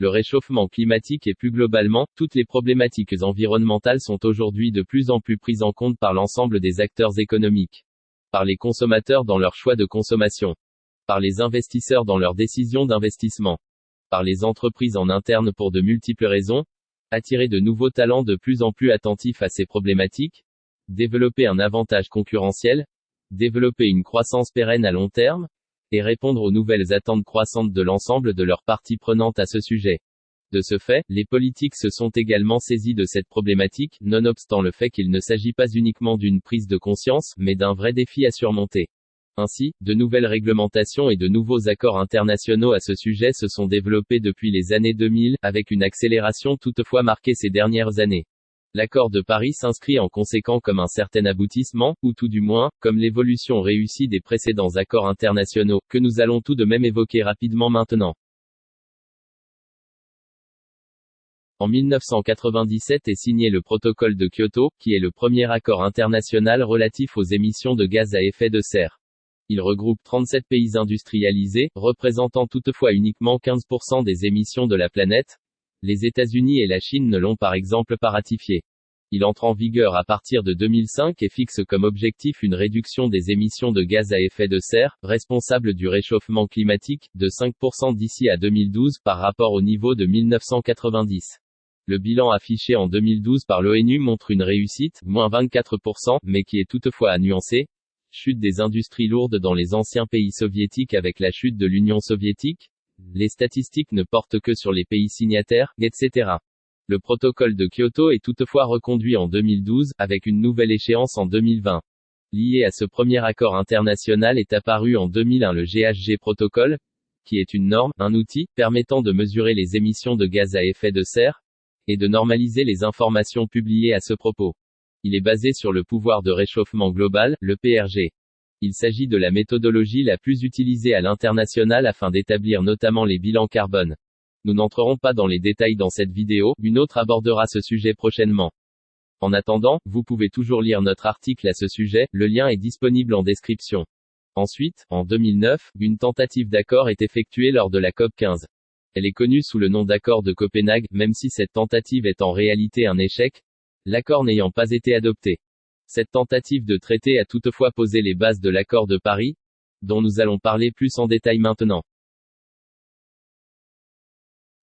Le réchauffement climatique et plus globalement, toutes les problématiques environnementales sont aujourd'hui de plus en plus prises en compte par l'ensemble des acteurs économiques. Par les consommateurs dans leur choix de consommation. Par les investisseurs dans leurs décisions d'investissement. Par les entreprises en interne pour de multiples raisons. Attirer de nouveaux talents de plus en plus attentifs à ces problématiques. Développer un avantage concurrentiel. Développer une croissance pérenne à long terme. Et répondre aux nouvelles attentes croissantes de l'ensemble de leurs parties prenantes à ce sujet. De ce fait, les politiques se sont également saisis de cette problématique, nonobstant le fait qu'il ne s'agit pas uniquement d'une prise de conscience, mais d'un vrai défi à surmonter. Ainsi, de nouvelles réglementations et de nouveaux accords internationaux à ce sujet se sont développés depuis les années 2000, avec une accélération toutefois marquée ces dernières années. L'accord de Paris s'inscrit en conséquent comme un certain aboutissement, ou tout du moins, comme l'évolution réussie des précédents accords internationaux, que nous allons tout de même évoquer rapidement maintenant. En 1997 est signé le protocole de Kyoto, qui est le premier accord international relatif aux émissions de gaz à effet de serre. Il regroupe 37 pays industrialisés, représentant toutefois uniquement 15% des émissions de la planète. Les États-Unis et la Chine ne l'ont par exemple pas ratifié. Il entre en vigueur à partir de 2005 et fixe comme objectif une réduction des émissions de gaz à effet de serre, responsable du réchauffement climatique, de 5% d'ici à 2012 par rapport au niveau de 1990. Le bilan affiché en 2012 par l'ONU montre une réussite, moins 24%, mais qui est toutefois à nuancer. Chute des industries lourdes dans les anciens pays soviétiques avec la chute de l'Union soviétique. Les statistiques ne portent que sur les pays signataires, etc. Le protocole de Kyoto est toutefois reconduit en 2012, avec une nouvelle échéance en 2020. Lié à ce premier accord international est apparu en 2001 le GHG Protocol, qui est une norme, un outil, permettant de mesurer les émissions de gaz à effet de serre, et de normaliser les informations publiées à ce propos. Il est basé sur le pouvoir de réchauffement global, le PRG. Il s'agit de la méthodologie la plus utilisée à l'international afin d'établir notamment les bilans carbone. Nous n'entrerons pas dans les détails dans cette vidéo, une autre abordera ce sujet prochainement. En attendant, vous pouvez toujours lire notre article à ce sujet, le lien est disponible en description. Ensuite, en 2009, une tentative d'accord est effectuée lors de la COP15. Elle est connue sous le nom d'accord de Copenhague, même si cette tentative est en réalité un échec, l'accord n'ayant pas été adopté. Cette tentative de traité a toutefois posé les bases de l'accord de Paris, dont nous allons parler plus en détail maintenant.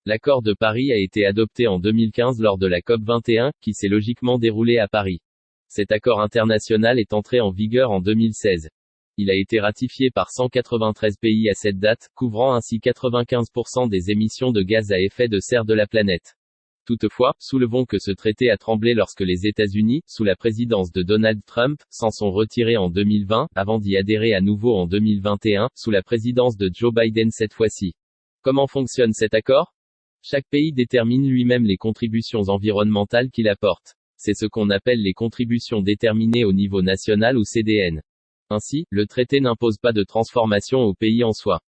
L'accord de Paris a été adopté en 2015 lors de la COP21, qui s'est logiquement déroulée à Paris. Cet accord international est entré en vigueur en 2016. Il a été ratifié par 193 pays à cette date, couvrant ainsi 95% des émissions de gaz à effet de serre de la planète. Toutefois, soulevons que ce traité a tremblé lorsque les États-Unis, sous la présidence de Donald Trump, s'en sont retirés en 2020, avant d'y adhérer à nouveau en 2021, sous la présidence de Joe Biden cette fois-ci. Comment fonctionne cet accord ? Chaque pays détermine lui-même les contributions environnementales qu'il apporte. C'est ce qu'on appelle les contributions déterminées au niveau national ou CDN. Ainsi, le traité n'impose pas de transformation au pays en soi.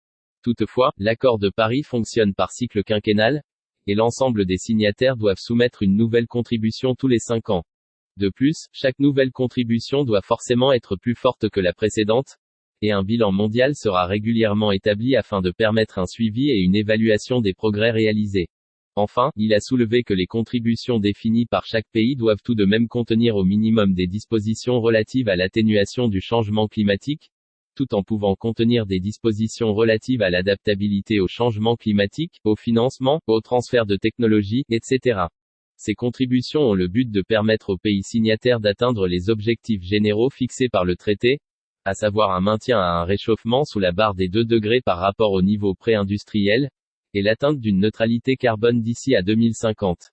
Toutefois, l'accord de Paris fonctionne par cycle quinquennal, et l'ensemble des signataires doivent soumettre une nouvelle contribution tous les 5 ans. De plus, chaque nouvelle contribution doit forcément être plus forte que la précédente, et un bilan mondial sera régulièrement établi afin de permettre un suivi et une évaluation des progrès réalisés. Enfin, il a soulevé que les contributions définies par chaque pays doivent tout de même contenir au minimum des dispositions relatives à l'atténuation du changement climatique, tout en pouvant contenir des dispositions relatives à l'adaptabilité au changement climatique, au financement, au transfert de technologies, etc. Ces contributions ont le but de permettre aux pays signataires d'atteindre les objectifs généraux fixés par le traité, à savoir un maintien à un réchauffement sous la barre des 2 degrés par rapport au niveau pré-industriel, et l'atteinte d'une neutralité carbone d'ici à 2050.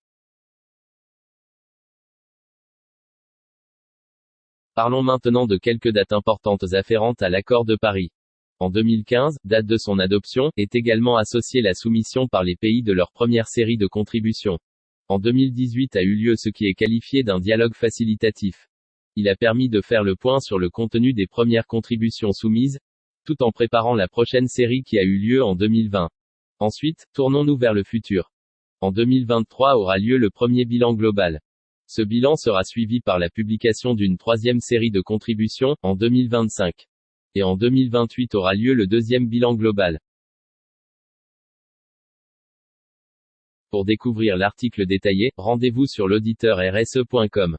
Parlons maintenant de quelques dates importantes afférentes à l'accord de Paris. En 2015, date de son adoption, est également associée la soumission par les pays de leur première série de contributions. En 2018 a eu lieu ce qui est qualifié d'un dialogue facilitatif. Il a permis de faire le point sur le contenu des premières contributions soumises, tout en préparant la prochaine série qui a eu lieu en 2020. Ensuite, tournons-nous vers le futur. En 2023 aura lieu le premier bilan global. Ce bilan sera suivi par la publication d'une 3e série de contributions, en 2025. Et en 2028 aura lieu le 2e bilan global. Pour découvrir l'article détaillé, rendez-vous sur l'auditeur-rse.com.